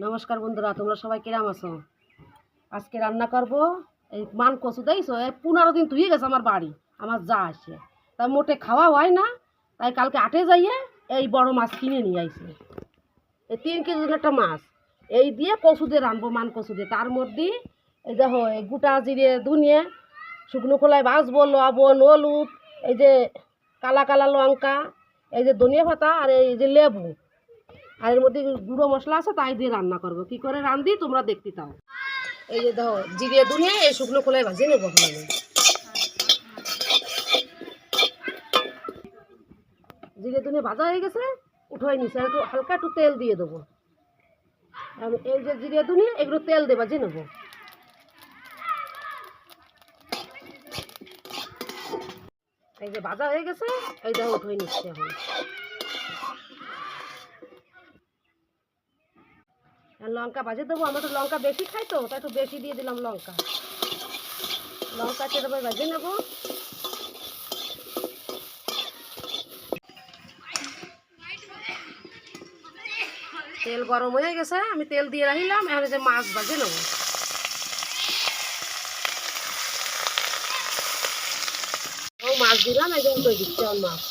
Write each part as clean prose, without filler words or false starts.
নমস্কার বন্ধুরা, তোমরা সবাই কিরাম আছো? আজকে রান্না করব এই মান কচু। দেখছো 15 দিন ধুয়ে গেছে আমার বাড়ি, আমার যা আসে তাই মোটে খাওয়া হয় না। তাই কালকে হাটে যাইয়ে এই বড় মাছ কিনে নিয়ে আইছে, এই 3 কেজির একটা মাছ। এই দিয়ে কচু দিয়ে রানবো, মান কচু দিয়ে। তার মধ্যে এই দেখো এই গোটা জিরে ধুনিয়ে শুকনো খোলায় ভাজবো, লবণ হলুদ, এই যে কালা কালা লঙ্কা, এই যে ধনিয়া পাতা, আর এই যে লেবু, আর এর মধ্যে গুঁড়ো মশলা আছে, তাই দিয়ে রান্না করবো। কি করে রান্ধি তোমরা দেখতে চাও। এই যে দেখো জিরে দুনিয়া এই শুকনো খোলায় ভাজি নেবো। জিরে দুনিয়া ভাজা হয়ে গেছে, উঠাই নিচ্ছে। একটু হালকা একটু তেল দিয়ে দেবো। এই যে জিরে দুনিয়া এগুলো তেল দিয়ে ভাজি নেবো। এই যে ভাজা হয়ে গেছে, এই দেখো উঠাই নিচ্ছে। এখন লঙ্কা ভাজি দেবো। আমরা তো লঙ্কা বেশি খাই, তো তাই একটু বেশি দিয়ে দিলাম লঙ্কা। লঙ্কা চেটে ভাজি নেবো। তেল গরম হয়ে গেছে, আমি তেল দিয়ে রাখিলাম। এখন যে মাছ ভাজি নেবো। ও মাছ দিলাম, এই যে উল্টো দিচ্ছে আমার মাছ।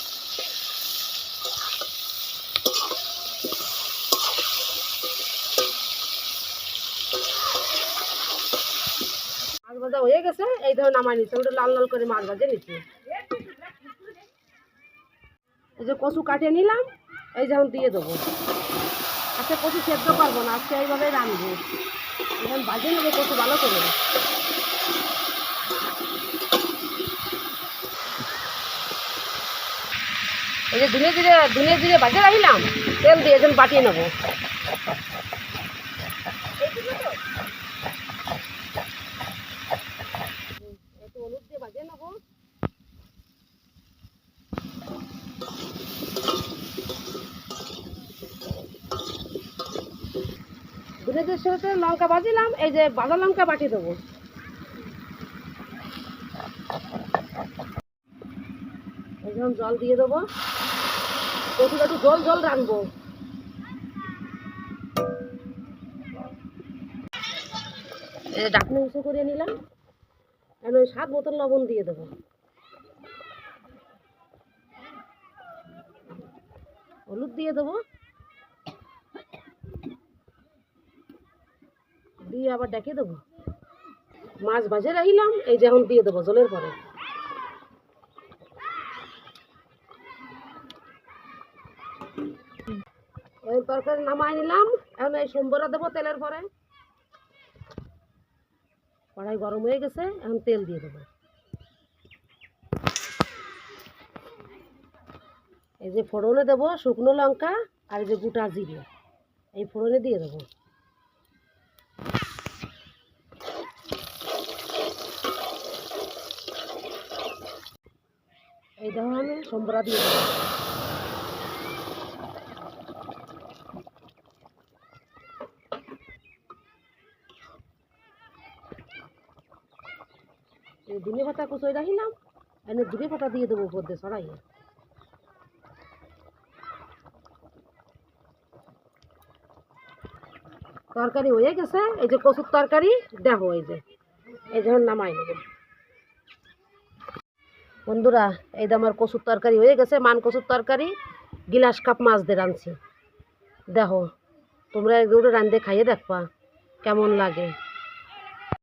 মাছ ভাজা হয়ে গেছে, এই ধরো নামাই নিচ্ছে। ওটা লাল লাল করে মাছ ভাজে নিচ্ছে। এই যে কচু কাটিয়ে নিলাম, এই যেমন দিয়ে দেবো। আজকে কচু সেদ্ধ করবো না, আজকে এইভাবে রাঁধবো। এখন ভাজে নেবো কচু ভালো করে। এই যে ধুনে জিরে ভাজে রাখলাম, তেল দিয়ে যেন বাটিয়ে নেবো। একটু হলুদ দিয়ে ভাজে নেবো। ধুনেদের সাথে লঙ্কা ভাজিলাম, এই যে ভাজা লঙ্কা বাটি দেবো। এই যেমন জল দিয়ে দেবো। কচুটা একটু জল জল রাখবো। ঢাকনা উঁচু করে নিলাম। এখন ওই 7 বোতল লবণ দিয়ে দেবো। হলুদ দিয়ে দেবো, দিয়ে আবার ডেকে দেবো। মাছ ভাজে রাখলাম, এই যে এখন দিয়ে দেবো জলের পরে। এই তরকারি নামাই নিলাম। এখন এই সম্বরা দেবো তেলের পরে। কড়াই গরম হয়ে গেছে, এখন তেল দিয়ে দেবো। এই যে ফোড়নে দেবো শুকনো লঙ্কা, আর এই যে গোটা জিরে, এই ফোড়নে দিয়ে দেবো। এই দেখো আমি সম্বরা দিয়ে দেবো। এই ধনে পাতা কুচোই রাখিলাম, এনে ধনে পাতা দিয়ে দেবো উপর দিয়ে ছড়াইয়ে। তরকারি হয়ে গেছে, এই যে কচুর তরকারি দেখো। এই যখন নামাই নেব বন্ধুরা, এই যে আমার কচুর তরকারি হয়ে গেছে। মান কচুর তরকারি গিলাস কাপ মাছ দিয়ে রাঁধছি। দেখো তোমরা একদম রাঁধে খাইয়ে দেখবা কেমন লাগে।